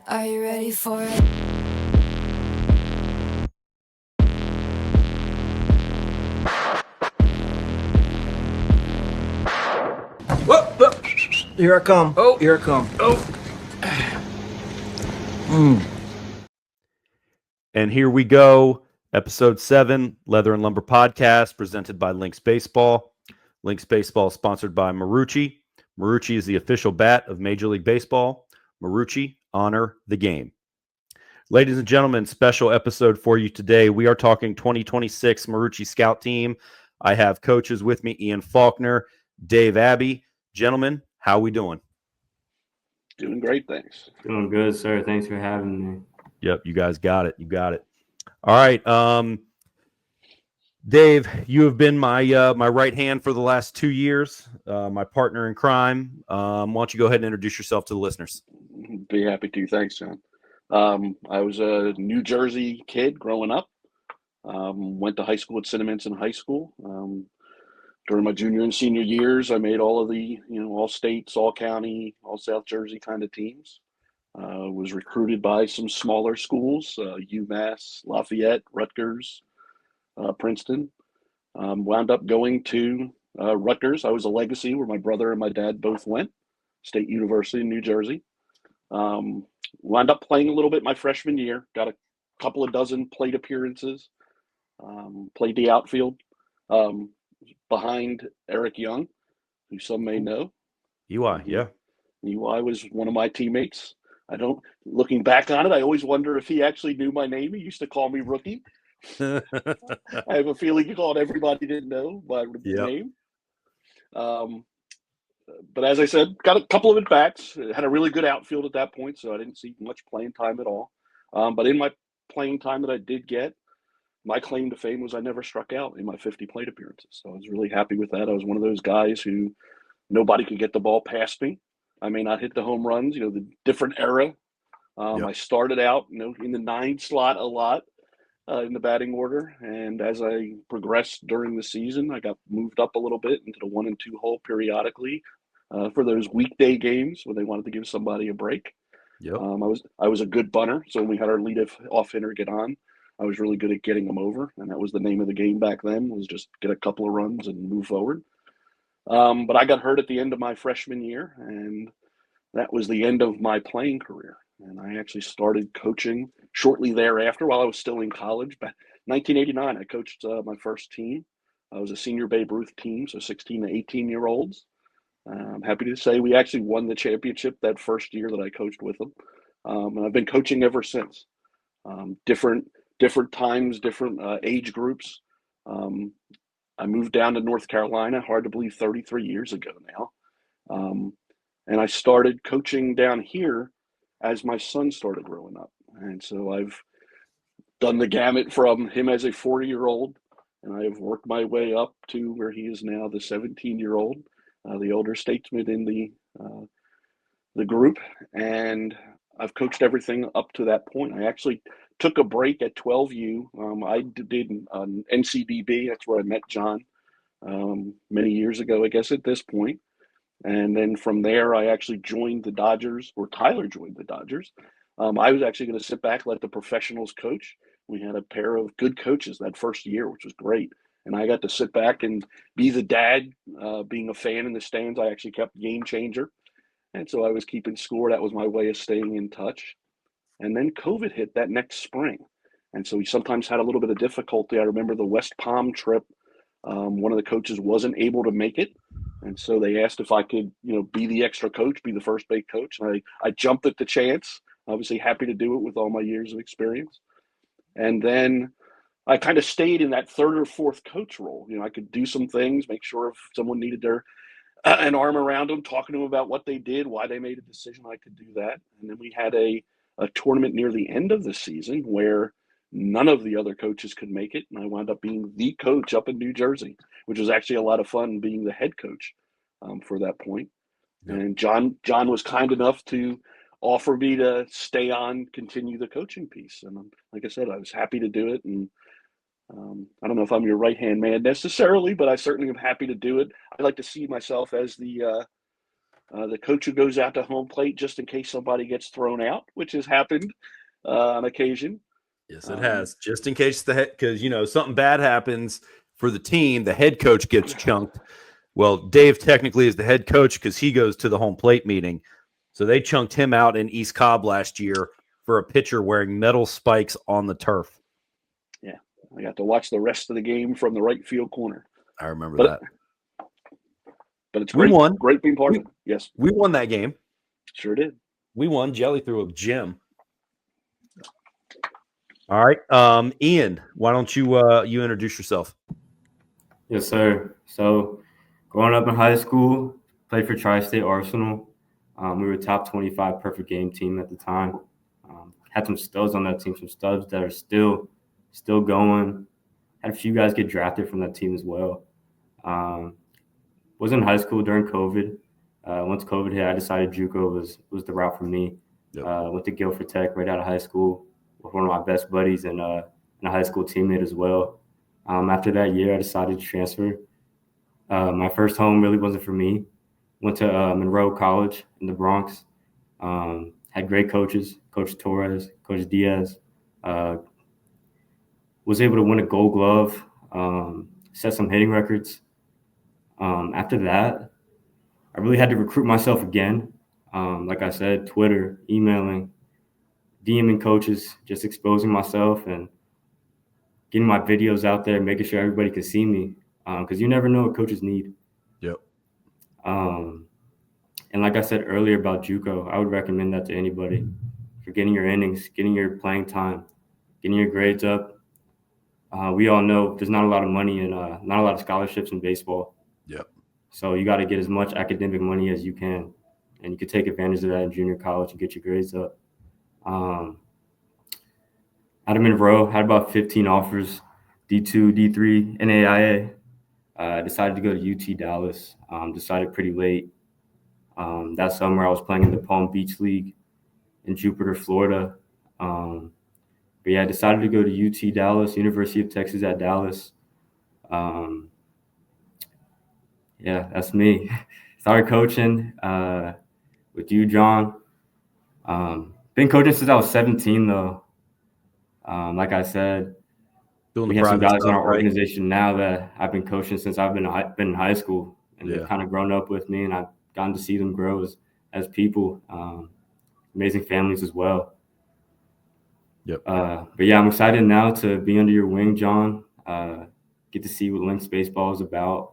Are you ready for it? Whoop, whoop. Here I come. Oh. Here I come. Oh. And here we go. Episode 7, Leather and Lumber Podcast, presented by Lynx Baseball. Lynx Baseball is sponsored by Marucci. Marucci is the official bat of Major League Baseball. Marucci, honor the game. Ladies and gentlemen, special episode for you today. We are talking 2026 Marucci Scout Team. I have coaches with me, Ian Faulkner, Dave Abbe. Gentlemen, how we doing? Doing great, thanks. Doing good, sir. Thanks for having me. Yep, you guys got it. You got it. All right. Dave, you have been my my right hand for the last 2 years, my partner in crime. Why don't you go ahead and introduce yourself to the listeners? Be happy to. Thanks, John. I was a New Jersey kid growing up. Went to high school at Cinnaminson High School. During my junior and senior years, I made all of the, all states, all county, all South Jersey kind of teams. Was recruited by some smaller schools, UMass, Lafayette, Rutgers, Princeton. Wound up going to Rutgers. I was a legacy where my brother and my dad both went, State University in New Jersey. Wound up playing a little bit my freshman year. Got a couple of dozen plate appearances. Played the outfield behind Eric Young, who some may know. EY, yeah. EY was one of my teammates. Looking back on it, I always wonder if he actually knew my name. He used to call me Rookie. I have a feeling he called everybody didn't know my name. But as I said, got a couple of at-bats. Had a really good outfield at that point, so I didn't see much playing time at all. But in my playing time that I did get, my claim to fame was I never struck out in my 50 plate appearances. So I was really happy with that. I was one of those guys who nobody could get the ball past me. I may not hit the home runs, the different era. I started out, in the 9 slot a lot in the batting order. And as I progressed during the season, I got moved up a little bit into the 1 and 2 hole periodically for those weekday games when they wanted to give somebody a break. Yep. I was a good bunter. So when we had our lead off hitter get on, I was really good at getting them over. And that was the name of the game back then, was just get a couple of runs and move forward. But I got hurt at the end of my freshman year, and that was the end of my playing career. And I actually started coaching shortly thereafter while I was still in college. Back 1989, I coached my first team. I was a senior Babe Ruth team, so 16 to 18-year-olds. I'm happy to say we actually won the championship that first year that I coached with them. And I've been coaching ever since. Different times, different age groups. I moved down to North Carolina, hard to believe, 33 years ago now. And I started coaching down here as my son started growing up. And so I've done the gamut from him as a 40-year-old, and I have worked my way up to where he is now, the 17-year-old, the older statesman in the group. And I've coached everything up to that point. I actually took a break at 12U. I did an NCDB. That's where I met Jon many years ago, I guess, at this point. And then from there, I actually joined the Dodgers, or Tyler joined the Dodgers. I was actually going to sit back, let the professionals coach. We had a pair of good coaches that first year, which was great. And I got to sit back and be the dad, being a fan in the stands. I actually kept game changer. And so I was keeping score. That was my way of staying in touch. And then COVID hit that next spring. And so we sometimes had a little bit of difficulty. I remember the West Palm trip. One of the coaches wasn't able to make it. And so they asked if I could, be the extra coach, be the first base coach. And I jumped at the chance, obviously happy to do it with all my years of experience. And then I kind of stayed in that third or fourth coach role. I could do some things, make sure if someone needed an arm around them, talking to them about what they did, why they made a decision, I could do that. And then we had a tournament near the end of the season where none of the other coaches could make it, and I wound up being the coach up in New Jersey, which was actually a lot of fun being the head coach for that point. Yep. And Jon was kind enough to offer me to stay on, continue the coaching piece. And like I said, I was happy to do it. And I don't know if I'm your right-hand man necessarily, but I certainly am happy to do it. I like to see myself as the the coach who goes out to home plate just in case somebody gets thrown out, which has happened on occasion. Yes, it has. Just in case because something bad happens for the team, the head coach gets chunked. Well, Dave technically is the head coach because he goes to the home plate meeting. So they chunked him out in East Cobb last year for a pitcher wearing metal spikes on the turf. Yeah, I got to watch the rest of the game from the right field corner. I remember that. But it's great. We won. Great being part of it. Yes. We won that game. Sure did. We won. Jelly threw a gem. All right. Ian, why don't you introduce yourself? Yes, sir. So growing up in high school, played for Tri-State Arsenal. We were a top 25 perfect game team at the time. Had some studs on that team, some studs that are still going. Had a few guys get drafted from that team as well. Was in high school during COVID. Once COVID hit, I decided JUCO was the route for me. Yep. Went to Guilford Tech right out of high school with one of my best buddies and a high school teammate as well. After that year, I decided to transfer. My first home really wasn't for me. Went to Monroe College in the Bronx. Had great coaches, Coach Torres, Coach Diaz. Was able to win a Gold Glove, set some hitting records. After that, I really had to recruit myself again. Like I said, Twitter, emailing, DMing coaches, just exposing myself and getting my videos out there, making sure everybody could see me, because you never know what coaches need. Yep. And like I said earlier about JUCO, I would recommend that to anybody for getting your innings, getting your playing time, getting your grades up. We all know there's not a lot of money and not a lot of scholarships in baseball. Yep. So you got to get as much academic money as you can, and you can take advantage of that in junior college and get your grades up. Out of Monroe, had about 15 offers, D2, D3, NAIA. Decided to go to UT Dallas. Decided pretty late. That summer, I was playing in the Palm Beach League in Jupiter, Florida. But yeah, I decided to go to UT Dallas, University of Texas at Dallas. Yeah, that's me. Started coaching with you, Jon. Been coaching since I was 17, though. Like I said, we have some guys in our organization now that I've been coaching since I've been in high school, and they've kind of grown up with me, and I've gotten to see them grow as people, amazing families as well. Yep. But yeah, I'm excited now to be under your wing, Jon. Get to see what Lynx baseball is about.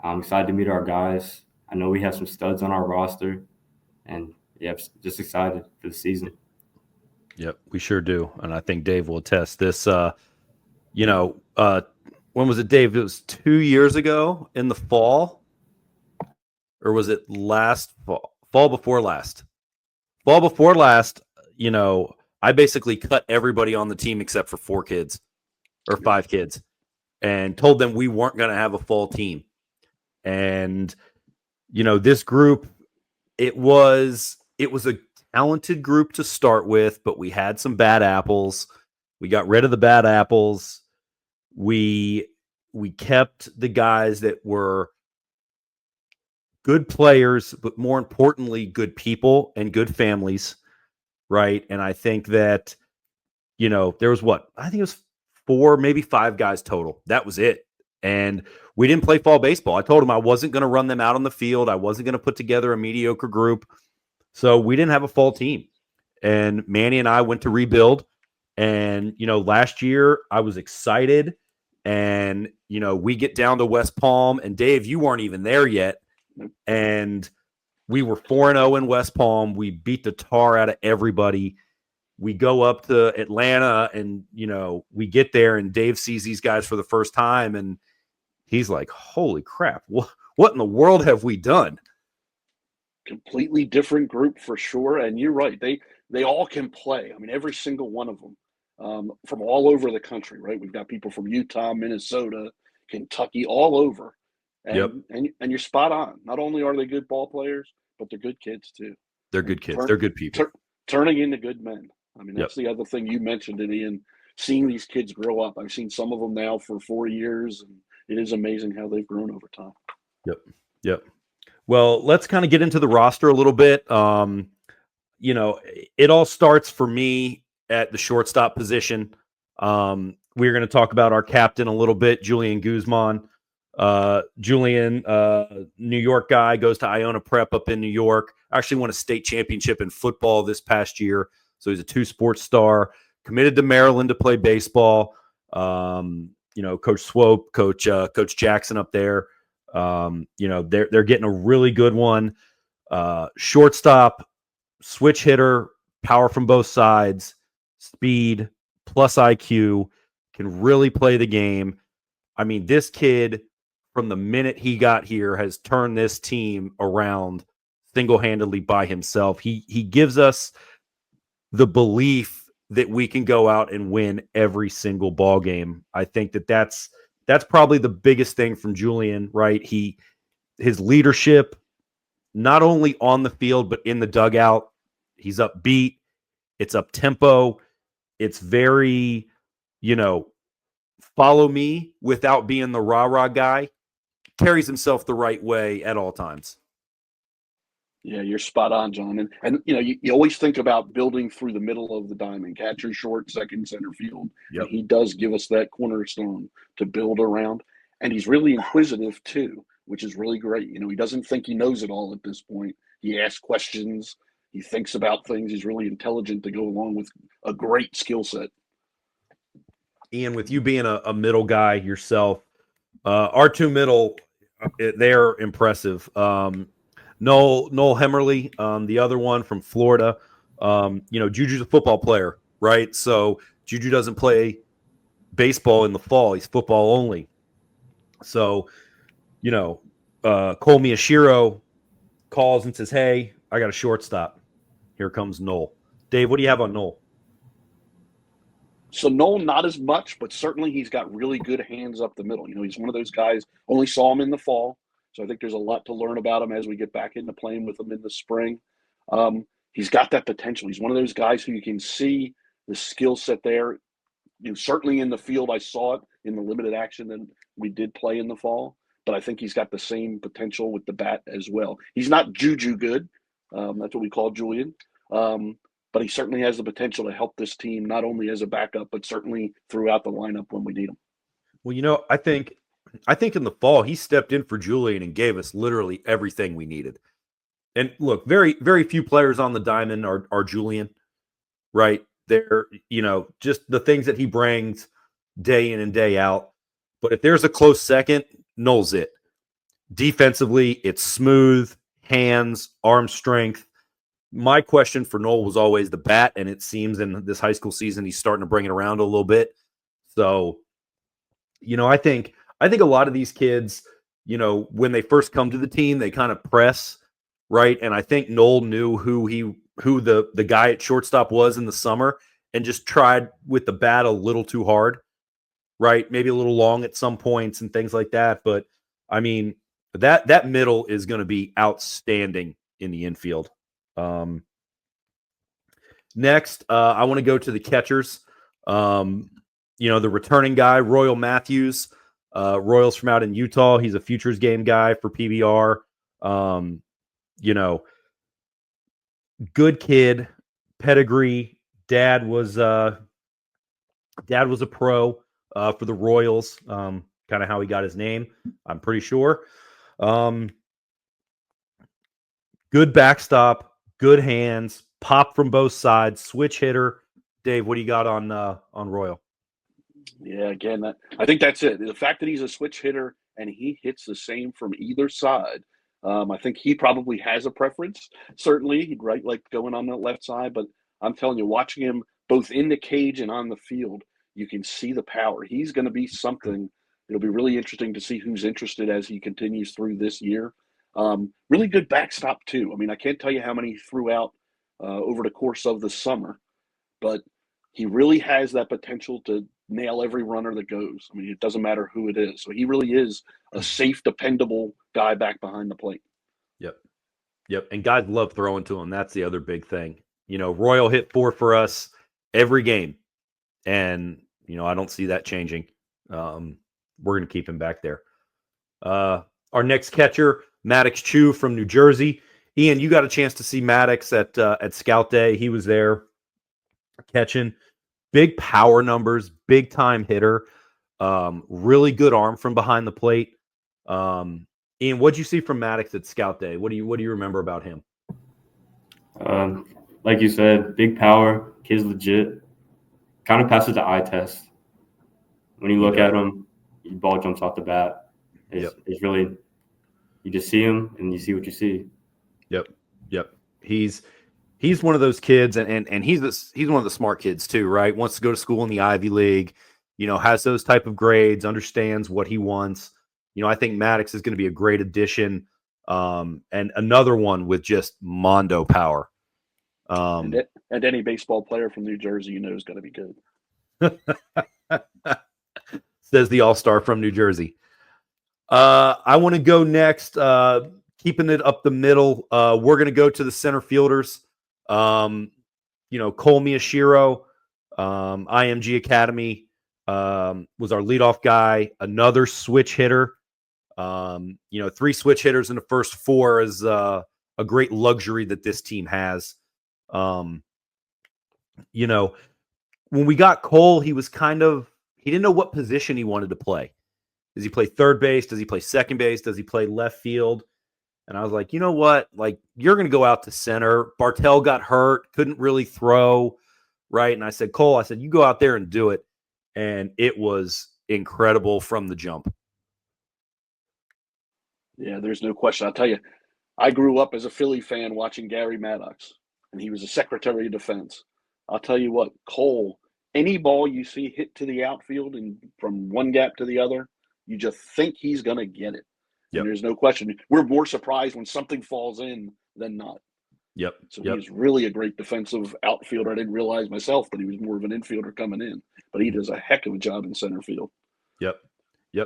I'm excited to meet our guys. I know we have some studs on our roster, and yeah, just excited for the season. Yep, we sure do, and I think Dave will attest. This, when was it, Dave? It was 2 years ago in the fall, or was it last fall? Fall before last. Fall before last. I basically cut everybody on the team except for 4 kids or 5 kids, and told them we weren't going to have a fall team. And this group, it was a talented group to start with, but we had some bad apples. We got rid of the bad apples. We kept the guys that were good players, but more importantly, good people and good families, right? And I think that, there was I think it was 4, maybe 5 guys total. That was it. And we didn't play fall baseball. I told them I wasn't going to run them out on the field. I wasn't going to put together a mediocre group. So we didn't have a fall team. And Manny and I went to rebuild. And, last year I was excited. And, we get down to West Palm. And Dave, you weren't even there yet. And we were 4-0 in West Palm. We beat the tar out of everybody. We go up to Atlanta and, we get there and Dave sees these guys for the first time. And he's like, holy crap, what in the world have we done? Completely different group for sure. And you're right. They all can play. I mean, every single one of them from all over the country, right? We've got people from Utah, Minnesota, Kentucky, all over. And, yep. and you're spot on. Not only are they good ball players, but they're good kids too. They're good kids. They're good people. Turning into good men. I mean, that's yep. the other thing you mentioned, Ian, seeing these kids grow up. I've seen some of them now for 4 years, and it is amazing how they've grown over time. Yep. Well, let's kind of get into the roster a little bit. It all starts for me at the shortstop position. We're going to talk about our captain a little bit, Julian Guzman. Julian, New York guy, goes to Iona Prep up in New York. Actually won a state championship in football this past year. So he's a 2-sport star. Committed to Maryland to play baseball. Coach Swope, Coach Jackson up there. They're getting a really good one. Shortstop, switch hitter, power from both sides, speed, plus IQ, can really play the game. I mean, this kid, from the minute he got here, has turned this team around single-handedly by himself. He gives us the belief that we can go out and win every single ball game. I think that's probably the biggest thing from Julian, right? His leadership, not only on the field but in the dugout. He's upbeat. It's up tempo. It's very, follow me without being the rah-rah guy. Carries himself the right way at all times. Yeah, you're spot on, John. And you always think about building through the middle of the diamond, catcher, short, second, center field. Yep. And he does give us that cornerstone to build around. And he's really inquisitive too, which is really great. He doesn't think he knows it all at this point. He asks questions. He thinks about things. He's really intelligent to go along with a great skill set. Ian, with you being a middle guy yourself, our two middle, they're impressive. Noel Hemmerly, the other one from Florida. Juju's a football player, right? So Juju doesn't play baseball in the fall. He's football only. So, Cole Miyashiro calls and says, hey, I got a shortstop. Here comes Noel. Dave, what do you have on Noel? So Noel, not as much, but certainly he's got really good hands up the middle. He's one of those guys, only saw him in the fall. So I think there's a lot to learn about him as we get back into playing with him in the spring. He's got that potential. He's one of those guys who you can see the skill set there. Certainly in the field, I saw it in the limited action that we did play in the fall, but I think he's got the same potential with the bat as well. He's not Juju good. That's what we call Julian. But he certainly has the potential to help this team, not only as a backup, but certainly throughout the lineup when we need him. Well, I think in the fall, he stepped in for Julian and gave us literally everything we needed. And look, very, very few players on the diamond are Julian, right? They're, just the things that he brings day in and day out. But if there's a close second, Noel's it. Defensively, it's smooth, hands, arm strength. My question for Noel was always the bat, and it seems in this high school season he's starting to bring it around a little bit. So, I think a lot of these kids, when they first come to the team, they kind of press, right? And I think Noel knew who the guy at shortstop was in the summer and just tried with the bat a little too hard, right? Maybe a little long at some points and things like that. But I mean, that middle is going to be outstanding in the infield. Next, I want to go to the catchers. The returning guy, Royal Matthews. Royal's from out in Utah. He's a futures game guy for PBR. Good kid, pedigree. Dad was a pro for the Royals. Kind of how he got his name, I'm pretty sure. Good backstop, good hands, pop from both sides, switch hitter. Dave, what do you got on Royal? Yeah, again, I think that's it. The fact that he's a switch hitter and he hits the same from either side, I think he probably has a preference. Certainly, he'd like going on the left side, but I'm telling you, watching him both in the cage and on the field, you can see the power. He's going to be something. It'll be really interesting to see who's interested as he continues through this year. Really good backstop, too. I mean, I can't tell you how many he threw out over the course of the summer, but he really has that potential to nail every runner that goes. I mean, it doesn't matter who it is. So he really is a safe, dependable guy back behind the plate. Yep. And guys love throwing to him. That's the other big thing. Royal hit 4 for us every game. And, I don't see that changing. We're going to keep him back there. Our next catcher, Maddox Chu from New Jersey. Ian, you got a chance to see Maddox at Scout Day. He was there catching big power numbers, big time hitter, really good arm from behind the plate. Ian, what'd you see from Maddox at Scout Day? What do you remember about him? Like you said, big power, kid's legit. Kind of passes the eye test. When you look at him, the ball jumps off the bat. It's really, you just see him and you see what you see. Yep. He's one of those kids, and he's one of the smart kids too, right? Wants to go to school in the Ivy League, has those type of grades, understands what he wants. I think Maddox is going to be a great addition, and another one with just mondo power. And any baseball player from New Jersey, is going to be good. Says the all-star from New Jersey. I want to go next, keeping it up the middle. We're going to go to the center fielders. Cole Miyashiro, IMG Academy, was our leadoff guy. Another switch hitter. 3 switch hitters in the first 4 is a great luxury that this team has. When we got Cole, he didn't know what position he wanted to play. Does he play third base? Does he play second base? Does he play left field? And I was like, you know what? Like, you're going to go out to center. Bartell got hurt, couldn't really throw, right? And I said, Cole, you go out there and do it. And it was incredible from the jump. Yeah, there's no question. I'll tell you, I grew up as a Philly fan watching Gary Maddox, and he was a Secretary of Defense. I'll tell you what, Cole, any ball you see hit to the outfield and from one gap to the other, you just think he's going to get it. And there's no question. We're more surprised when something falls in than not. So he's really a great defensive outfielder. I didn't realize myself that he was more of an infielder coming in, but he does a heck of a job in center field.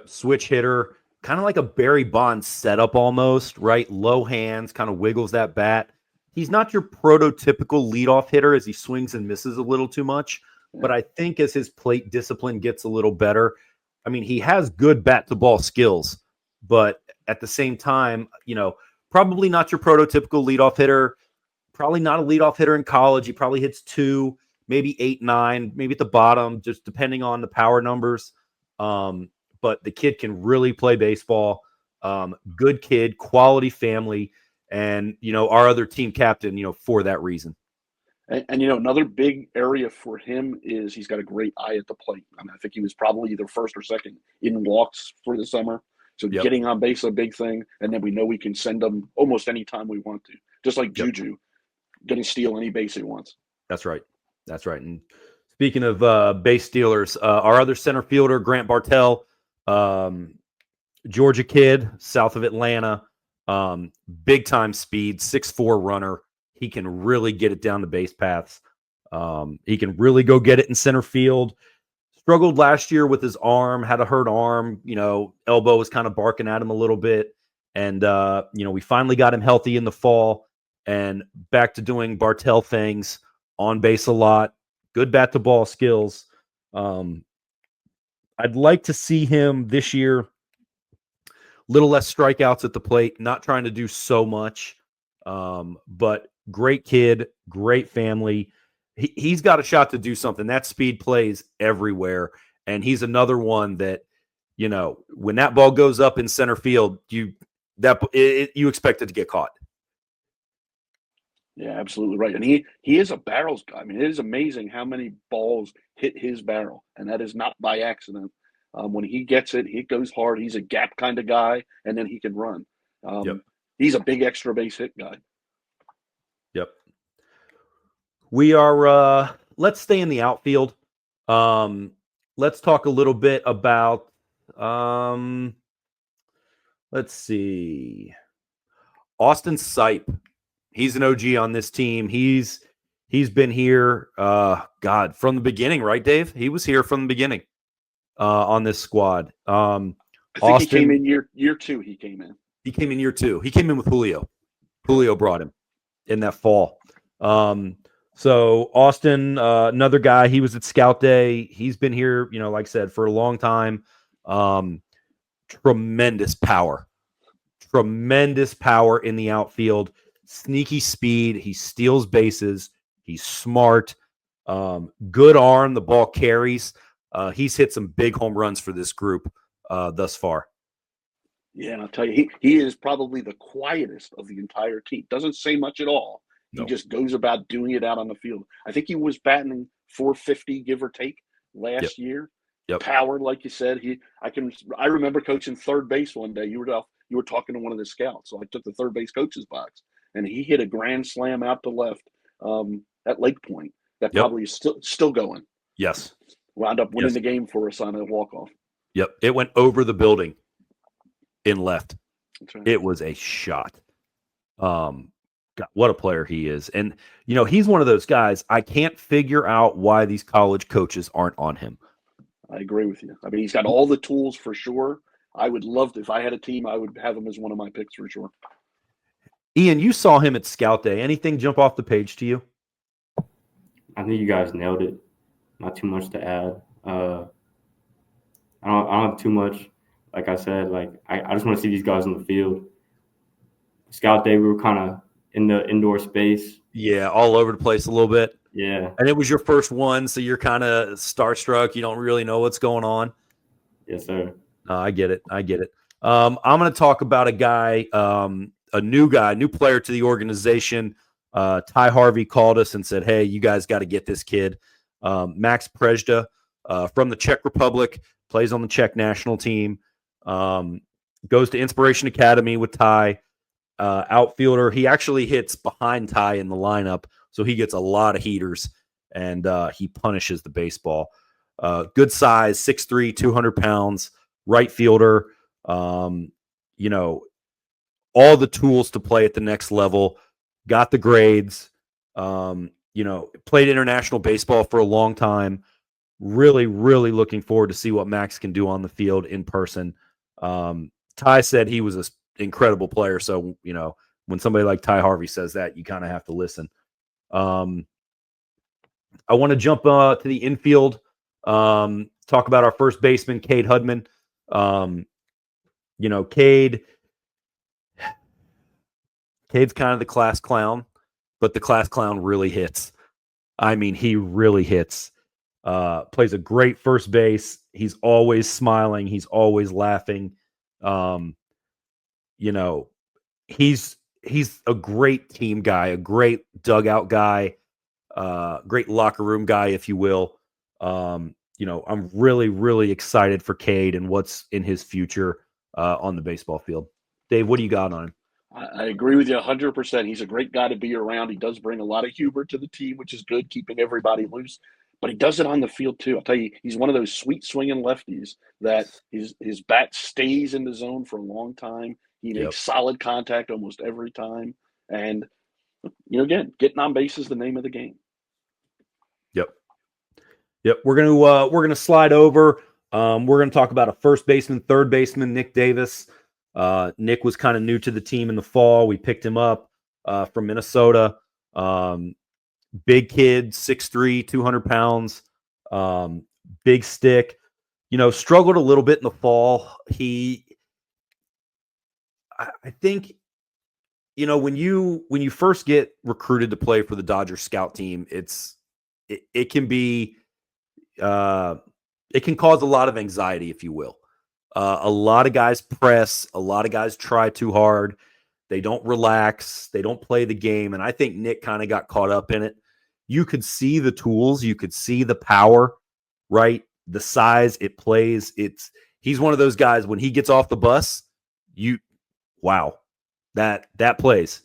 Switch hitter, kind of like a Barry Bonds setup almost, right? Low hands, kind of wiggles that bat. He's not your prototypical leadoff hitter as he swings and misses a little too much, but I think as his plate discipline gets a little better, I mean, he has good bat-to-ball skills, but at the same time, probably not your prototypical leadoff hitter, probably not a leadoff hitter in college. He probably hits 2, maybe 8, 9, maybe at the bottom, just depending on the power numbers. But the kid can really play baseball. Good kid, quality family, and, our other team captain, for that reason. And another big area for him is he's got a great eye at the plate. I mean, I think he was probably either first or second in walks for the summer. So getting on base is a big thing, and then we know we can send him almost any time we want to. Just like Juju, going to steal any base he wants. That's right. And speaking of base stealers, our other center fielder, Grant Bartell, Georgia kid, south of Atlanta, big time speed, 6'4" runner. He can really get it down the base paths. He can really go get it in center field. Struggled last year with his arm, had a hurt arm, elbow was kind of barking at him a little bit. And, we finally got him healthy in the fall and back to doing Bartell things, on base a lot, good bat to ball skills. I'd like to see him this year, little less strikeouts at the plate, not trying to do so much, but great kid, great family. He's got a shot to do something. That speed plays everywhere. And he's another one that, when that ball goes up in center field, you expect it to get caught. Yeah, absolutely right. And he is a barrels guy. I mean, it is amazing how many balls hit his barrel. And that is not by accident. When he gets it, he goes hard. He's a gap kind of guy, and then he can run. He's a big extra base hit guy. We are, let's stay in the outfield. Let's talk a little bit about, let's see, Austin Sipe. He's an OG on this team. He's been here, from the beginning, right, Dave? He was here from the beginning on this squad. I think he came in year 2. He came in. He came in year 2. He came in with Julio. Julio brought him in that fall. So Austin, another guy, he was at Scout Day. He's been here, like I said, for a long time. Tremendous power. tremendous power in the outfield, sneaky speed. He steals bases. He's smart, good arm. The ball carries. He's hit some big home runs for this group thus far. Yeah, and I'll tell you, he is probably the quietest of the entire team. Doesn't say much at all. He just goes about doing it out on the field. I think he was batting 450, give or take, last year. Yep. Power, like you said. I remember coaching third base one day. You were talking to one of the scouts, so I took the third base coach's box, and he hit a grand slam out to left at Lake Point. That probably is still going. Yes. Wound up winning the game for us on a walk-off. Yep. It went over the building in left. That's right. It was a shot. God, what a player he is. And, he's one of those guys, I can't figure out why these college coaches aren't on him. I agree with you. I mean, he's got all the tools for sure. I would love to. If I had a team, I would have him as one of my picks for sure. Ian, you saw him at Scout Day. Anything jump off the page to you? I think you guys nailed it. Not too much to add. I don't have too much. Like I said, I just want to see these guys on the field. Scout Day, we were kind of in the indoor space. Yeah, all over the place a little bit. Yeah. And it was your first one, so you're kind of starstruck. You don't really know what's going on. Yes, sir. I get it. I'm going to talk about a guy, a new player to the organization. Ty Harvey called us and said, hey, you guys got to get this kid. Max Prejda from the Czech Republic, plays on the Czech national team, goes to Inspiration Academy with Ty, outfielder. He actually hits behind Ty in the lineup, so he gets a lot of heaters, and he punishes the baseball. Good size, 6'3", 200 pounds, right fielder. All the tools to play at the next level. Got the grades. Played international baseball for a long time. Really, really looking forward to see what Max can do on the field in person. Ty said he was an incredible player, so when somebody like Ty Harvey says that, you kind of have to listen. I want to jump to the infield. Talk about our first baseman, Cade Hudman. Cade's kind of the class clown, but the class clown really hits. I mean, he really hits. Plays a great first base. He's always smiling. He's always laughing. He's a great team guy, a great dugout guy, great locker room guy, if you will. I'm really, really excited for Cade and what's in his future on the baseball field. Dave, what do you got on him? I agree with you 100%. He's a great guy to be around. He does bring a lot of humor to the team, which is good, keeping everybody loose. But he does it on the field, too. I'll tell you, he's one of those sweet swinging lefties that his bat stays in the zone for a long time. He makes solid contact almost every time. And, again, getting on base is the name of the game. Yep. We're gonna slide over. We're gonna talk about a first baseman, third baseman, Nick Davis. Nick was kind of new to the team in the fall. We picked him up from Minnesota. Big kid, 6'3", 200 pounds, big stick. Struggled a little bit in the fall. I think, when you first get recruited to play for the Dodgers scout team, it can be it can cause a lot of anxiety, if you will. A lot of guys press. A lot of guys try too hard. They don't relax. They don't play the game. And I think Nick kind of got caught up in it. You could see the tools. You could see the power, right? The size it plays. He's one of those guys, when he gets off the bus, wow, that plays.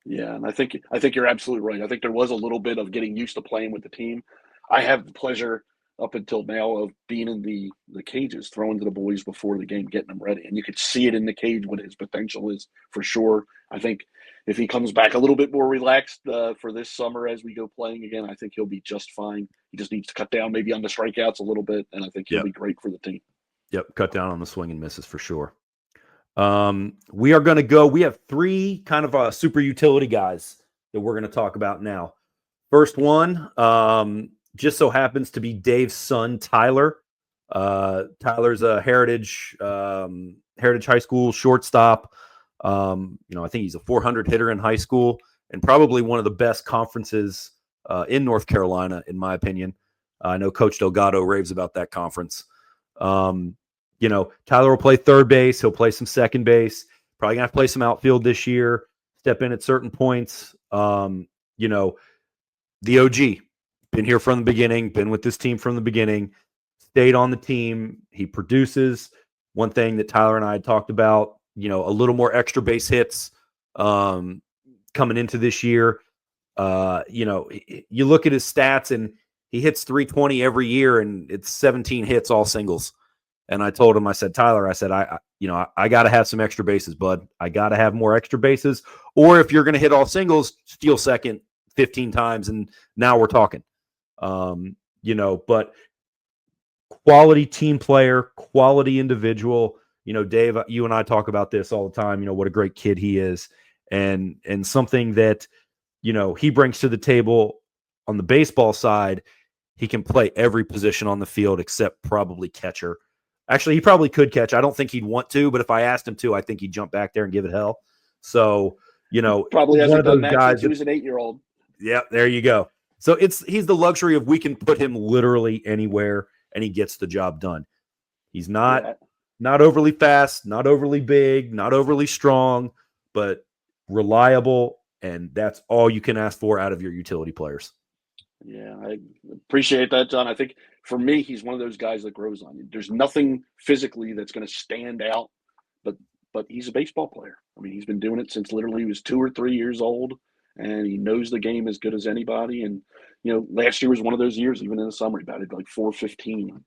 Yeah, and I think you're absolutely right. I think there was a little bit of getting used to playing with the team. I have the pleasure up until now of being in the cages, throwing to the boys before the game, getting them ready. And you could see it in the cage what his potential is for sure. I think if he comes back a little bit more relaxed for this summer as we go playing again, I think he'll be just fine. He just needs to cut down maybe on the strikeouts a little bit, and I think he'll be great for the team. Yep, cut down on the swing and misses for sure. We are going to go. We have three kind of super utility guys that we're going to talk about now. First one, just so happens to be Dave's son, Tyler. Tyler's a Heritage High School shortstop. I think he's a 400 hitter in high school and probably one of the best conferences in North Carolina, in my opinion. I know Coach Delgado raves about that conference. Tyler will play third base. He'll play some second base. Probably going to have to play some outfield this year, step in at certain points. The OG, been here from the beginning, been with this team from the beginning, stayed on the team. He produces. One thing that Tyler and I had talked about, a little more extra base hits coming into this year. You look at his stats and he hits 320 every year and it's 17 hits, all singles. And I told him, I said, Tyler, I got to have some extra bases, bud. I got to have more extra bases. Or if you're going to hit all singles, steal second 15 times. And now we're talking, but quality team player, quality individual. Dave, you and I talk about this all the time, what a great kid he is. And something that, he brings to the table on the baseball side, he can play every position on the field except probably catcher. Actually, he probably could catch. I don't think he'd want to, but if I asked him to, I think he'd jump back there and give it hell. So, probably hasn't done that guys since he was an 8-year-old. Yeah, there you go. So he's the luxury of we can put him literally anywhere and he gets the job done. He's not overly fast, not overly big, not overly strong, but reliable, and that's all you can ask for out of your utility players. Yeah, I appreciate that, John. I think for me, he's one of those guys that grows on you. There's nothing physically that's going to stand out, but he's a baseball player. I mean, he's been doing it since literally he was 2 or 3 years old, and he knows the game as good as anybody. And, last year was one of those years, even in the summer, he batted like .415,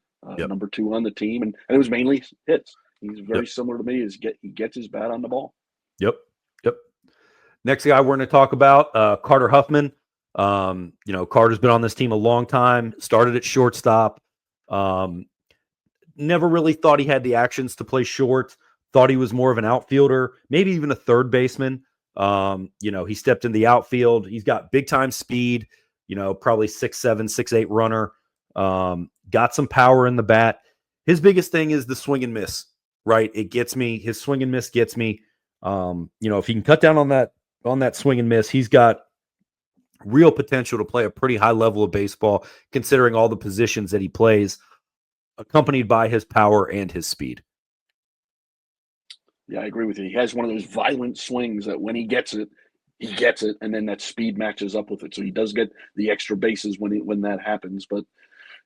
number 2 on the team, and it was mainly hits. He's very similar to me. He gets his bat on the ball. Yep. Next guy we're going to talk about, Carter Huffman. Carter's been on this team a long time, started at shortstop. Never really thought he had the actions to play short, thought he was more of an outfielder, maybe even a third baseman. He stepped in the outfield. He's got big time speed, probably 6'7", 6'8" runner. Got some power in the bat. His biggest thing is the swing and miss, right? It gets me. His swing and miss gets me. If he can cut down on that swing and miss, he's got real potential to play a pretty high level of baseball, considering all the positions that he plays, accompanied by his power and his speed. Yeah, I agree with you. He has one of those violent swings that when he gets it, and then that speed matches up with it. So he does get the extra bases when that happens. But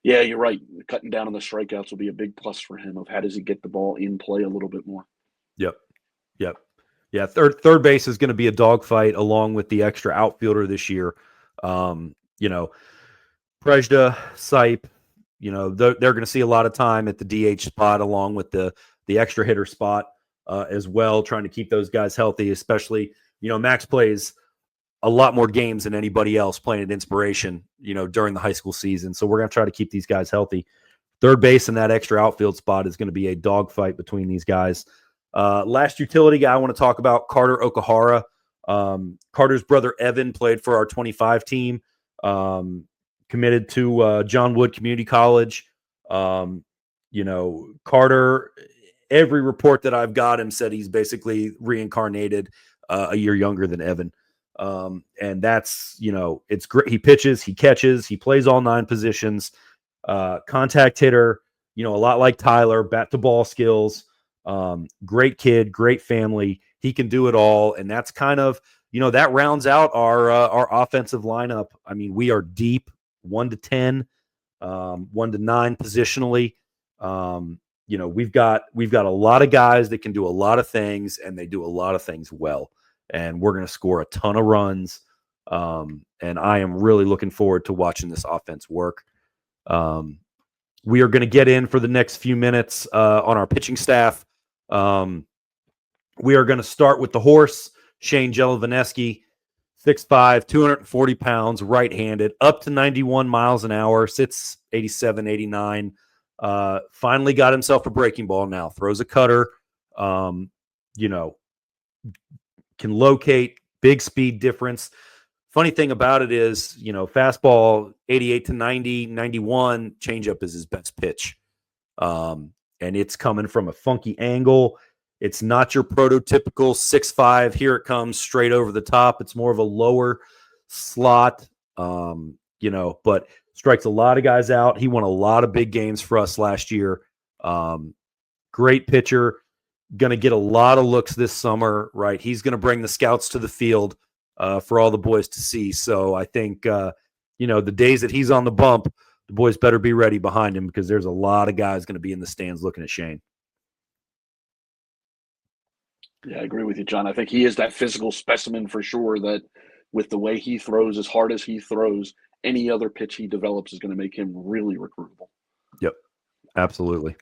yeah, you're right. Cutting down on the strikeouts will be a big plus for him of how does he get the ball in play a little bit more. Yep. Yeah, third base is going to be a dogfight along with the extra outfielder this year. Prejda, Sipe, they're going to see a lot of time at the DH spot along with the extra hitter spot as well, trying to keep those guys healthy, especially, Max plays a lot more games than anybody else playing at Inspiration, during the high school season. So we're going to try to keep these guys healthy. Third base and that extra outfield spot is going to be a dogfight between these guys. Last utility guy I want to talk about, Carter Okuhara. Carter's brother Evan played for our 25 team, committed to John Wood Community College. Carter, every report that I've got him said he's basically reincarnated a year younger than Evan. And that's, it's great. He pitches, he catches, he plays all 9 positions, contact hitter, a lot like Tyler, bat to ball skills. Great kid, great family. He can do it all. And that's kind of, that rounds out our offensive lineup. I mean, we are deep 1 to 10, 1 to 9 positionally. We've got a lot of guys that can do a lot of things and they do a lot of things well. And we're going to score a ton of runs. And I am really looking forward to watching this offense work. We are going to get in for the next few minutes on our pitching staff. We are going to start with the horse, Shane Jelovaneski, 6'5", 240 pounds, right-handed, up to 91 miles an hour, sits 87, 89. Finally got himself a breaking ball now, throws a cutter, can locate, big speed difference. Funny thing about it is, fastball 88 to 90, 91, changeup is his best pitch. And it's coming from a funky angle. It's not your prototypical 6'5", here it comes straight over the top. It's more of a lower slot, but strikes a lot of guys out. He won a lot of big games for us last year. Great pitcher, going to get a lot of looks this summer, right? He's going to bring the scouts to the field for all the boys to see. So I think, the days that he's on the bump, the boys better be ready behind him because there's a lot of guys going to be in the stands looking at Shane. Yeah, I agree with you, John. I think he is that physical specimen for sure that with the way he throws, as hard as he throws, any other pitch he develops is going to make him really recruitable. Yep, absolutely.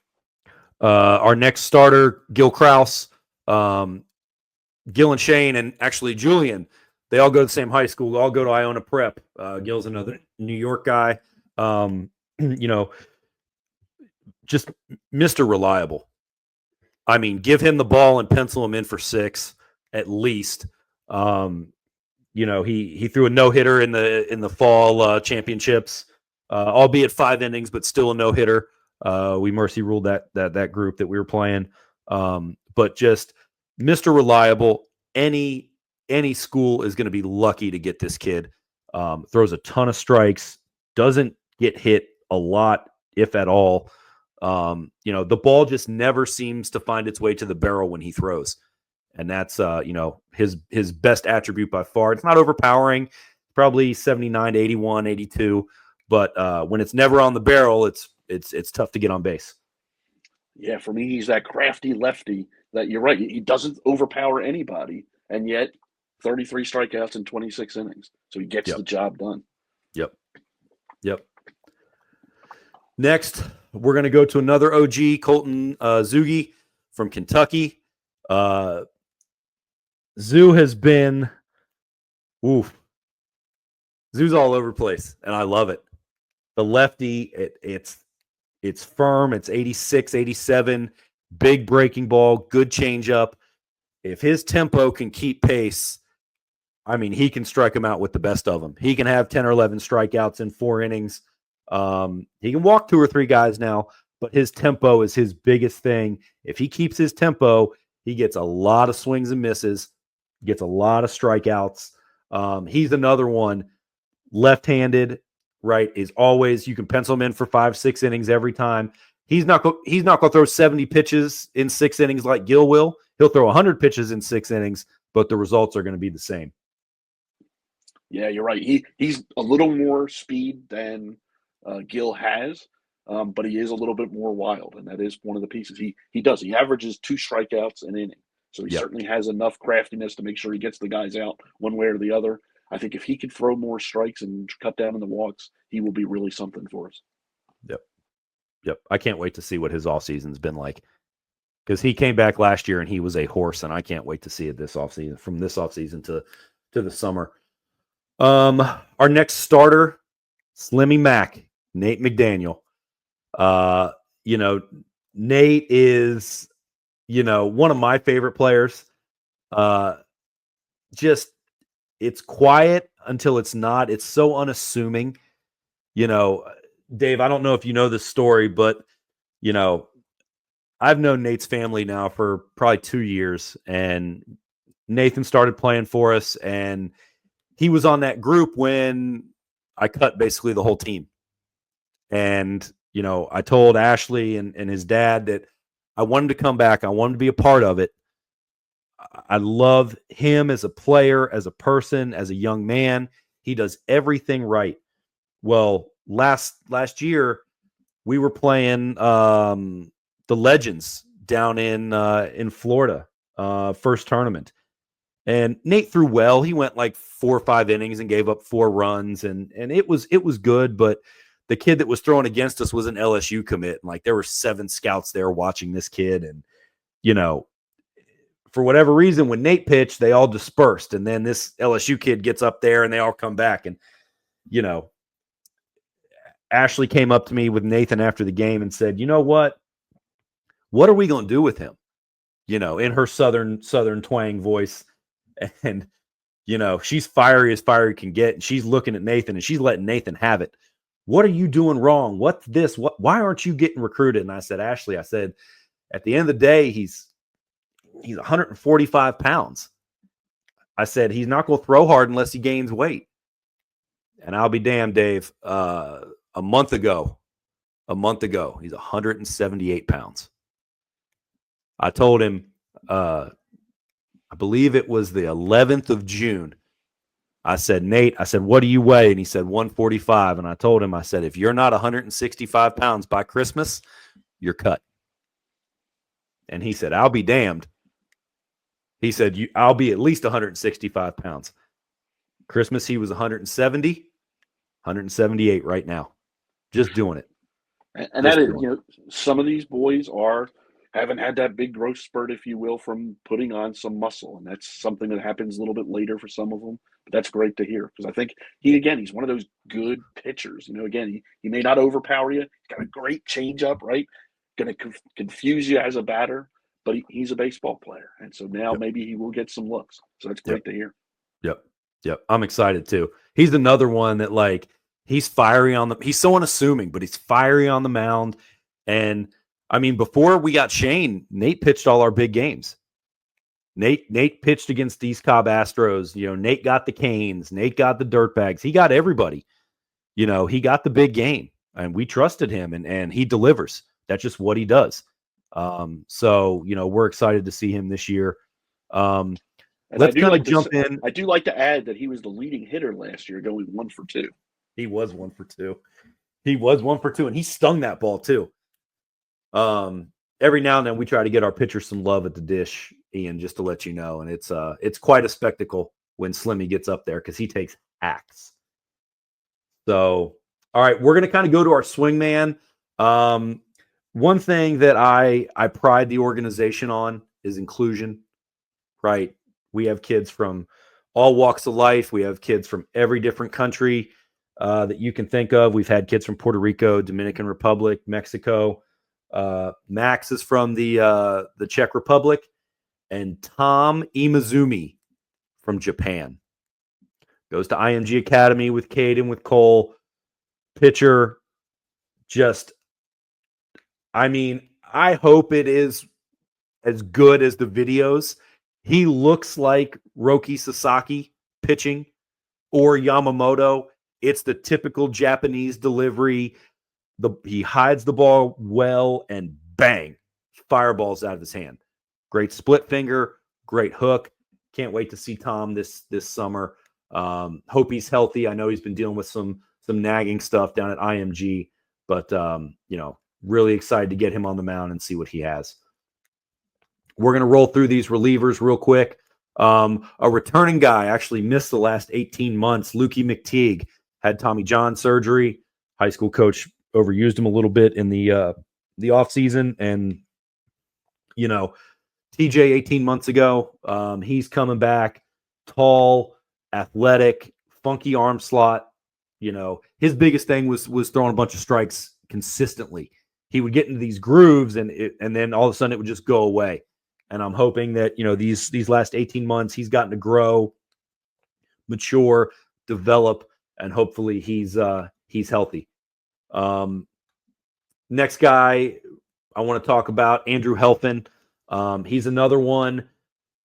Our next starter, Gil Kraus. Gil and Shane and actually Julian, they all go to the same high school. They all go to Iona Prep. Gil's another New York guy. Just Mr. Reliable. I mean, give him the ball and pencil him in for 6 at least. He threw a no-hitter in the fall championships, albeit 5 innings, but still a no-hitter. We mercy ruled that group that we were playing. But just Mr. Reliable. Any school is going to be lucky to get this kid. Throws a ton of strikes, doesn't get hit a lot, if at all. The ball just never seems to find its way to the barrel when he throws. And that's, his best attribute by far. It's not overpowering, probably 79 to 81, 82. But when it's never on the barrel, it's tough to get on base. Yeah, for me, he's that crafty lefty that you're right. He doesn't overpower anybody, and yet 33 strikeouts in 26 innings. So he gets the job done. Yep. Next, we're going to go to another OG, Colton Zugi from Kentucky. Zoo has been, Zoo's all over the place, and I love it. The lefty, it's firm. It's 86, 87, big breaking ball, good changeup. If his tempo can keep pace, I mean, he can strike him out with the best of them. He can have 10 or 11 strikeouts in 4 innings. He can walk 2 or 3 guys now, but his tempo is his biggest thing. If he keeps his tempo, he gets a lot of swings and misses, gets a lot of strikeouts. He's another one, left-handed, right, is always, you can pencil him in for 5-6 innings every time. He's not going to throw 70 pitches in 6 innings like Gil will. He'll throw 100 pitches in 6 innings, but the results are going to be the same. Yeah, you're right. He's a little more speed than Gil has, but he is a little bit more wild, and that is one of the pieces. He averages 2 strikeouts an inning, so he certainly has enough craftiness to make sure he gets the guys out one way or the other. I think if he could throw more strikes and cut down on the walks, he will be really something for us. Yep. I can't wait to see what his offseason's been like, because he came back last year and he was a horse, and I can't wait to see it this offseason, from this offseason to the summer. Our next starter, Slimmy Mac, Nate McDaniel. Nate is, one of my favorite players. Just, it's quiet until it's not. It's so unassuming. Dave, I don't know if you know this story, but, I've known Nate's family now for probably 2 years, and Nathan started playing for us, and he was on that group when I cut basically the whole team. And, I told Ashley and his dad that I wanted to come back. I wanted to be a part of it. I love him as a player, as a person, as a young man. He does everything right. Well, last year we were playing the Legends down in Florida, first tournament. And Nate threw well. He went like 4 or 5 innings and gave up 4 runs, and it was good. But the kid that was throwing against us was an LSU commit. And like there were 7 scouts there watching this kid, and for whatever reason, when Nate pitched, they all dispersed, and then this LSU kid gets up there, and they all come back. And Ashley came up to me with Nathan after the game and said, "You know what? What are we going to do with him?" In her southern twang voice. And, she's fiery as fiery can get. And she's looking at Nathan and she's letting Nathan have it. What are you doing wrong? What's this? Why aren't you getting recruited? And I said, Ashley, at the end of the day, he's 145 pounds. I said, he's not going to throw hard unless he gains weight. And I'll be damned, Dave. A month ago, he's 178 pounds. I told him, I believe it was the 11th of June. I said, Nate, what do you weigh? And he said 145. And I told him, I said, if you're not 165 pounds by Christmas, you're cut. And he said, I'll be damned. He said, I'll be at least 165 pounds. Christmas, he was 170, 178 right now. Just doing it. And that is, some of these boys haven't had that big growth spurt, if you will, from putting on some muscle. And that's something that happens a little bit later for some of them. But that's great to hear, because I think he's one of those good pitchers. Again, he may not overpower you. He's got a great changeup, right? Going to confuse you as a batter, but he's a baseball player. And so now maybe he will get some looks. So that's great to hear. Yep. I'm excited too. He's another one that he's fiery he's so unassuming, but he's fiery on the mound. And I mean, before we got Shane, Nate pitched all our big games. Nate pitched against these Cobb Astros. Nate got the Canes. Nate got the Dirtbags. He got everybody. He got the big game, and we trusted him, and he delivers. That's just what he does. So we're excited to see him this year. Let's kind of jump in. I do like to add that he was the leading hitter last year, going 1 for 2. He was 1 for 2. And he stung that ball too. Every now and then we try to get our pitchers some love at the dish, Ian, just to let you know. And it's quite a spectacle when Slimmy gets up there, because he takes hacks. So, all right, we're going to kind of go to our swing man. One thing that I pride the organization on is inclusion, right? We have kids from all walks of life. We have kids from every different country that you can think of. We've had kids from Puerto Rico, Dominican Republic, Mexico. Max is from the Czech Republic, and Tom Imazumi from Japan. Goes to IMG Academy with Cade and with Cole. Pitcher, I hope it is as good as the videos. He looks like Roki Sasaki pitching, or Yamamoto. It's the typical Japanese delivery. He hides the ball well, and bang, fireballs out of his hand. Great split finger, great hook. Can't wait to see Tom this summer. Hope he's healthy. I know he's been dealing with some nagging stuff down at IMG, but really excited to get him on the mound and see what he has. We're going to roll through these relievers real quick. A returning guy actually missed the last 18 months. Lukey McTeague had Tommy John surgery. High school coach overused him a little bit in the offseason. And, TJ 18 months ago, he's coming back, tall, athletic, funky arm slot. His biggest thing was throwing a bunch of strikes consistently. He would get into these grooves, and then all of a sudden it would just go away. And I'm hoping that, these last 18 months he's gotten to grow, mature, develop, and hopefully he's healthy. Next guy I want to talk about, Andrew Helfand. He's another one,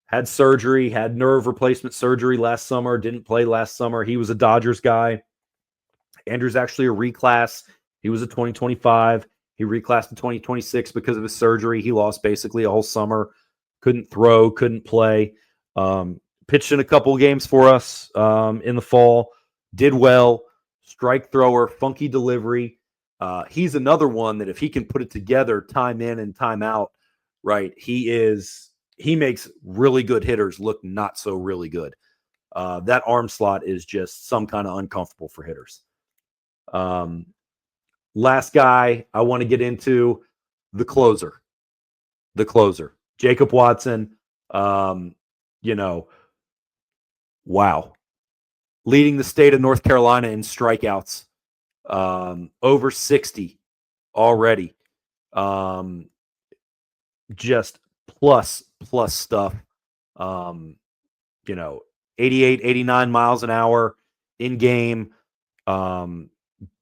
had surgery, had nerve replacement surgery last summer, didn't play last summer. He was a Dodgers guy. Andrew's actually a reclass. He was a 2025. He reclassed to 2026 because of his surgery. He lost basically a whole summer. Couldn't throw, couldn't play. Pitched in a couple of games for us in the fall. Did well. Strike thrower, funky delivery. He's another one that if he can put it together time in and time out, right, he makes really good hitters look not so really good. That arm slot is just some kind of uncomfortable for hitters. Last guy I want to get into, the closer. Jacob Watson, wow. Leading the state of North Carolina in strikeouts, over 60 already. Just plus stuff. 88, 89 miles an hour in game.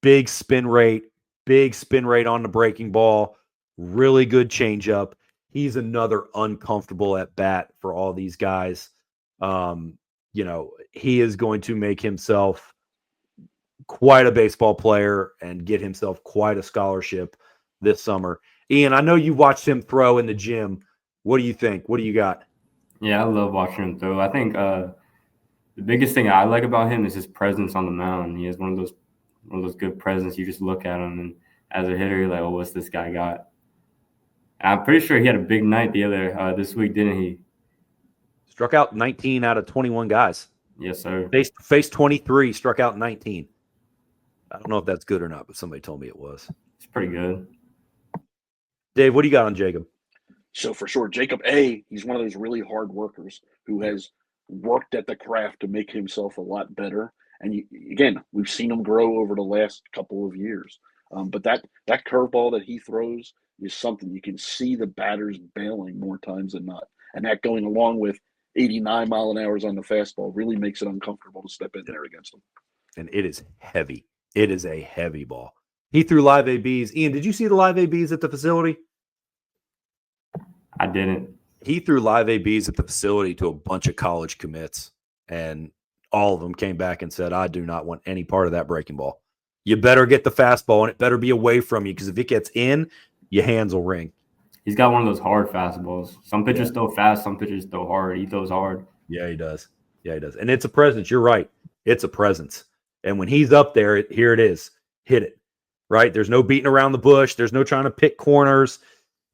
Big spin rate on the breaking ball. Really good changeup. he's another uncomfortable at bat for all these guys. He is going to make himself quite a baseball player and get himself quite a scholarship this summer. Ian, I know you watched him throw in the gym. What do you think? What do you got? Yeah, I love watching him throw. I think the biggest thing I like about him is his presence on the mound. He has one of those good presence. You just look at him, and as a hitter, you're like, "Oh, what's this guy got?" And I'm pretty sure he had a big night this week, didn't he? Struck out 19 out of 21 guys. Yes, sir. Faced 23, struck out 19. I don't know if that's good or not, but somebody told me it was. It's pretty good. Dave, what do you got on Jacob? So for sure, Jacob A, he's one of those really hard workers who has worked at the craft to make himself a lot better. And again, we've seen him grow over the last couple of years. But that curveball that he throws is something you can see the batters bailing more times than not. And that going along with 89 mile an hour on the fastball really makes it uncomfortable to step in there against him. And it is heavy. It is a heavy ball. He threw live ABs. Ian, did you see the live ABs at the facility? I didn't. He threw live ABs at the facility to a bunch of college commits, and all of them came back and said, I do not want any part of that breaking ball. You better get the fastball, and it better be away from you, because if it gets in, your hands will ring. He's got one of those hard fastballs. Some pitchers throw fast, some pitchers throw hard. He throws hard. Yeah, he does. Yeah, he does. And it's a presence. You're right. It's a presence. And when he's up there, here it is. Hit it. Right? There's no beating around the bush. There's no trying to pick corners.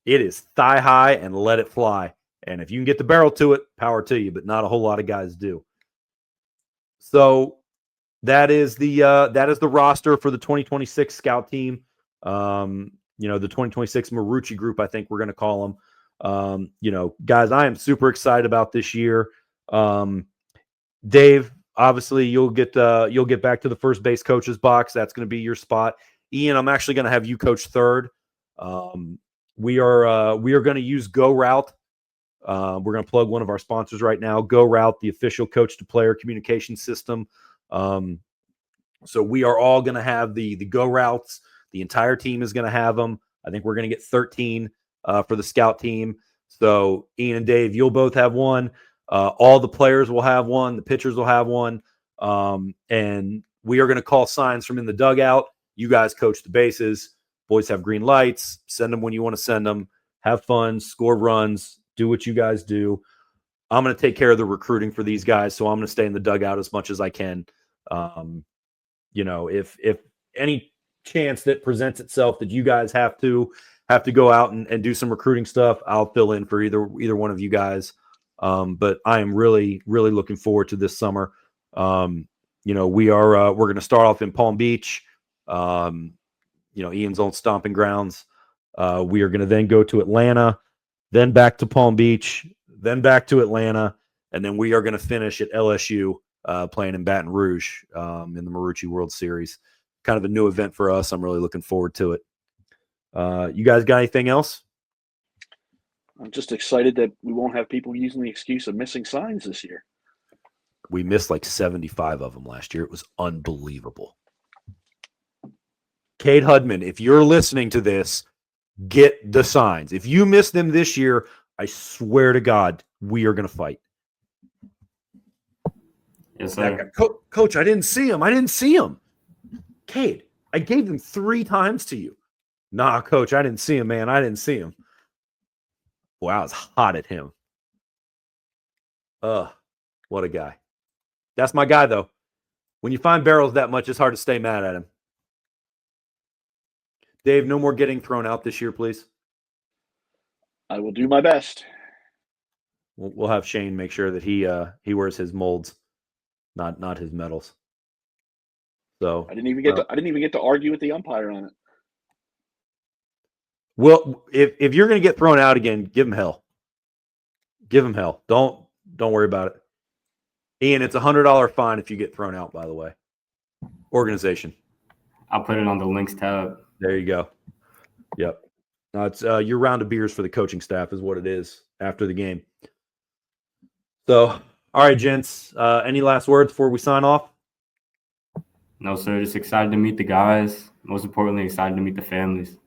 It is thigh high and let it fly. And if you can get the barrel to it, power to you, but not a whole lot of guys do. So that is the roster for the 2026 scout team. The 2026 Marucci group, I think we're going to call them. Guys, I am super excited about this year. Dave, obviously you'll get back to the first base coach's box. That's going to be your spot. Ian, I'm actually going to have you coach third. We are going to use Go Route. We're going to plug one of our sponsors right now, Go Route, the official coach to player communication system. So we are all going to have the Go Routes. The entire team is going to have them. I think we're going to get 13 for the scout team. So Ian and Dave, you'll both have one. All the players will have one. The pitchers will have one. And we are going to call signs from in the dugout. You guys coach the bases. Boys have green lights. Send them when you want to send them. Have fun. Score runs. Do what you guys do. I'm going to take care of the recruiting for these guys, so I'm going to stay in the dugout as much as I can. If any chance that presents itself that you guys have to go out and do some recruiting stuff, I'll fill in for either one of you guys. But I am really, really looking forward to this summer. We're going to start off in Palm Beach, Ian's old stomping grounds. We are going to then go to Atlanta, then back to Palm Beach, then back to Atlanta, and then we are going to finish at LSU playing in Baton Rouge in the Marucci World Series. Kind of a new event for us. I'm really looking forward to it. You guys got anything else? I'm just excited that we won't have people using the excuse of missing signs this year. We missed like 75 of them last year. It was unbelievable. Cade Hudman, if you're listening to this, get the signs. If you miss them this year, I swear to God, we are going to fight. Yes, sir. Coach, I didn't see him. Cade, I gave them 3 times to you. Nah, Coach, I didn't see him, man. I didn't see him. Boy, I was hot at him. What a guy. That's my guy, though. When you find barrels that much, it's hard to stay mad at him. Dave, no more getting thrown out this year, please. I will do my best. We'll have Shane make sure that he wears his molds, not his medals. So I didn't even get to argue with the umpire on it. Well, if you're going to get thrown out again, give him hell. Give him hell. Don't worry about it. Ian, it's $100 fine if you get thrown out, by the way. Organization. I'll put it on the Lynx tab. There you go. Yep. No, it's your round of beers for the coaching staff is what it is after the game. So, all right, gents. Any last words before we sign off? No, sir. Just excited to meet the guys. Most importantly, excited to meet the families.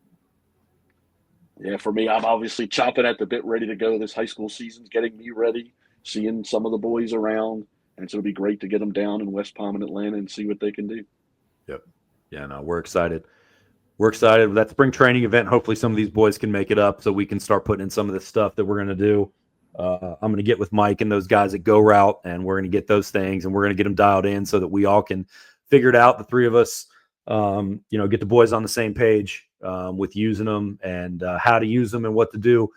Yeah, for me, I'm obviously chomping at the bit, ready to go. This high school season's getting me ready, seeing some of the boys around, and so it'll be great to get them down in West Palm and Atlanta and see what they can do. Yep. Yeah, no, we're excited. We're excited. That spring training event, hopefully some of these boys can make it up so we can start putting in some of the stuff that we're going to do. I'm going to get with Mike and those guys at Go Route, and we're going to get those things, and we're going to get them dialed in so that we all can figure it out, the three of us, get the boys on the same page with using them and how to use them and what to do.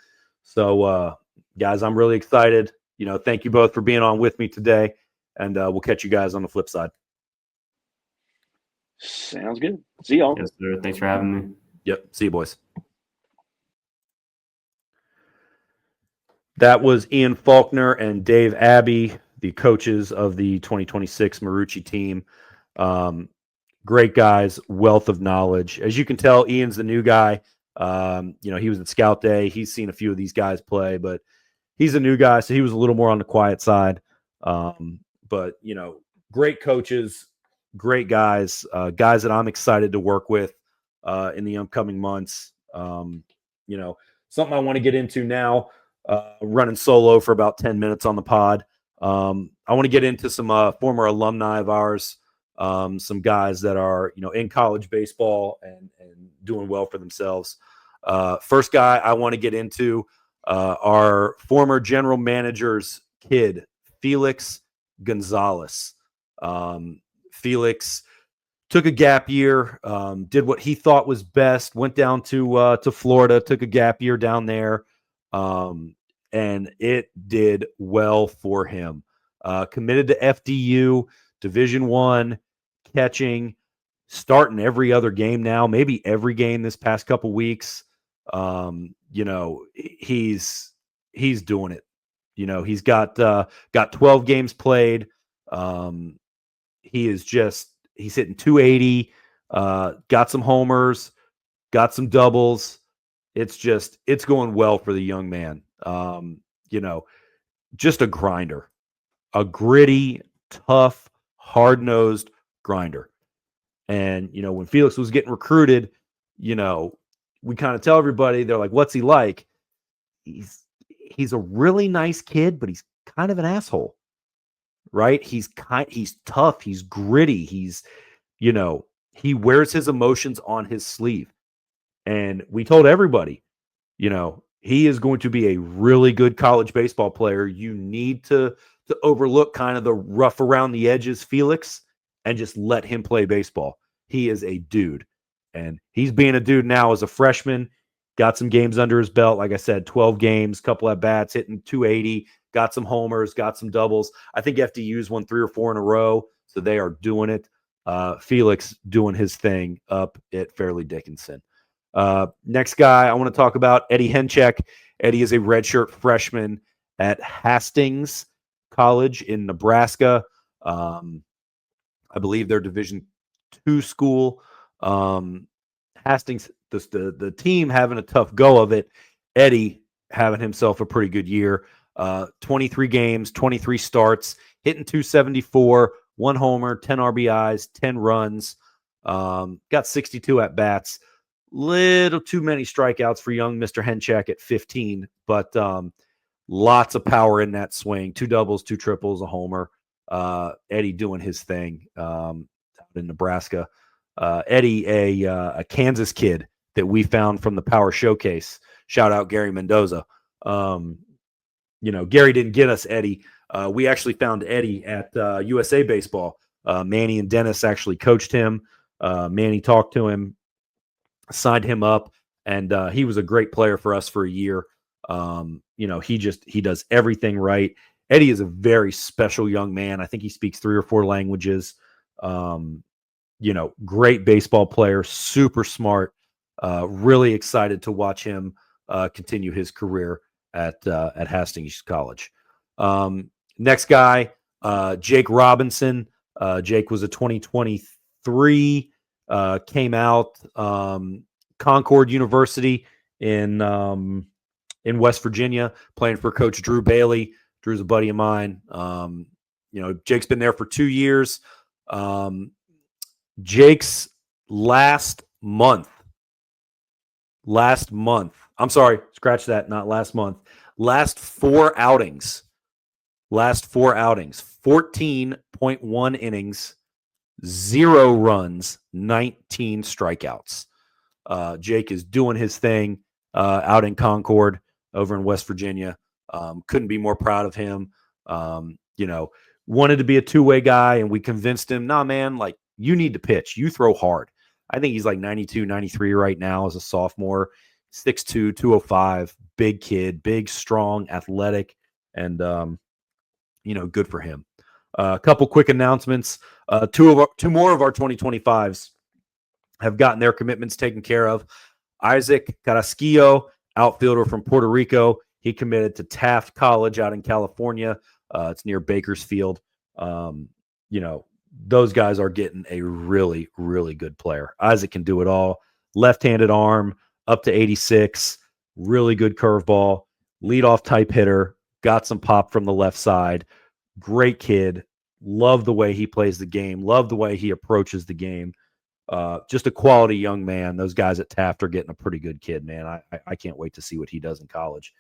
So, guys, I'm really excited. Thank you both for being on with me today, and we'll catch you guys on the flip side. Sounds good. See y'all. Yes, sir. Thanks for having me. Yep. See you, boys. That was Ian Faulkner and Dave Abbe, the coaches of the 2026 Marucci team. Great guys, wealth of knowledge. As you can tell, Ian's the new guy. He was at Scout Day. He's seen a few of these guys play, but he's a new guy, so he was a little more on the quiet side. But great coaches, great guys, guys that I'm excited to work with in the upcoming months. Something I want to get into now, running solo for about 10 minutes on the pod. I want to get into some former alumni of ours, some guys that are, in college baseball and doing well for themselves. First guy I want to get into, our former general manager's kid, Felix Gonzalez. Felix took a gap year, did what he thought was best, went down to Florida, took a gap year down there, and it did well for him. Committed to FDU, Division I, catching, starting every other game now, maybe every game this past couple weeks. He's doing it. He's got 12 games played. He's hitting 280, got some homers, got some doubles. It's going well for the young man. Just a grinder, a gritty, tough, hard-nosed grinder. And, when Felix was getting recruited, we kind of tell everybody, they're like, what's he like? He's a really nice kid, but he's kind of an asshole, right? He's tough. He's gritty. He wears his emotions on his sleeve. And we told everybody, he is going to be a really good college baseball player. You need to overlook kind of the rough around the edges Felix and just let him play baseball. He is a dude. And he's being a dude now as a freshman. Got some games under his belt. Like I said, 12 games, couple at bats, hitting 280, got some homers, got some doubles. I think FDU's won 3 or 4 in a row, so they are doing it. Felix doing his thing up at Fairleigh Dickinson. Next guy I want to talk about, Eddie Henchek. Eddie is a redshirt freshman at Hastings College in Nebraska. I believe they're Division II school. Hastings, the team having a tough go of it. Eddie having himself a pretty good year. 23 games, 23 starts, hitting 274, 1 homer, 10 RBIs, 10 runs. Got 62 at bats. Little too many strikeouts for young Mr. Henchek at 15, but lots of power in that swing. 2 doubles, 2 triples, a homer. Eddie doing his thing out in Nebraska. Eddie, a Kansas kid that we found from the Power Showcase. Shout out Gary Mendoza. Gary didn't get us Eddie. We actually found Eddie at USA Baseball. Manny and Dennis actually coached him. Manny talked to him, signed him up, and he was a great player for us for a year. He does everything right. Eddie is a very special young man. I think he speaks 3 or 4 languages. Great baseball player, super smart. Really excited to watch him continue his career at Hastings College. Next guy, Jake Robinson. Jake was a 2023, came out Concord University in West Virginia, playing for Coach Drew Bailey. Drew's a buddy of mine. Jake's been there for 2 years. Jake's last month last month. I'm sorry, scratch that, not last month. Last 4 outings. 14.1 innings, 0 runs, 19 strikeouts. Jake is doing his thing out in Concord over in West Virginia. Couldn't be more proud of him. Wanted to be a two-way guy, and we convinced him, nah, man, like, you need to pitch. You throw hard. I think he's like 92, 93 right now as a sophomore. 6'2", 205, big kid, big, strong, athletic, and, good for him. A couple quick announcements. Two more of our 2025s have gotten their commitments taken care of. Isaac Carrasquillo, outfielder from Puerto Rico. He committed to Taft College out in California. It's near Bakersfield. Those guys are getting a really, really good player. Isaac can do it all. Left-handed arm, up to 86. Really good curveball. Leadoff type hitter. Got some pop from the left side. Great kid. Love the way he plays the game. Love the way he approaches the game. Just a quality young man. Those guys at Taft are getting a pretty good kid, man. I can't wait to see what he does in college.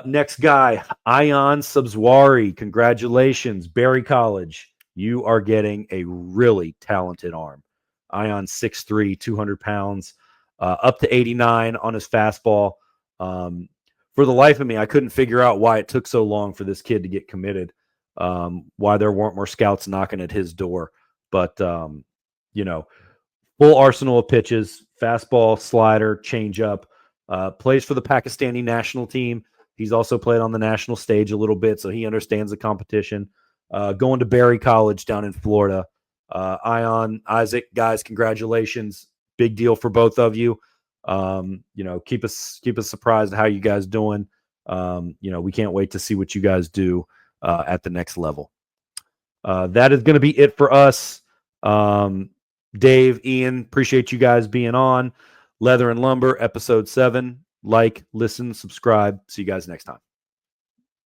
Next guy, Ion Subzwari. Congratulations, Berry College. You are getting a really talented arm. Ion 6'3", 200 pounds, up to 89 on his fastball. For the life of me, I couldn't figure out why it took so long for this kid to get committed, why there weren't more scouts knocking at his door. But, full arsenal of pitches, fastball, slider, changeup, plays for the Pakistani national team. He's also played on the national stage a little bit, so he understands the competition. Going to Berry College down in Florida. Ion, Isaac, guys, congratulations. Big deal for both of you. Keep us surprised how you guys doing. We can't wait to see what you guys do at the next level. That is going to be it for us. Dave, Ian, appreciate you guys being on. Leather and Lumber, episode 7. Like, listen, subscribe. See you guys next time.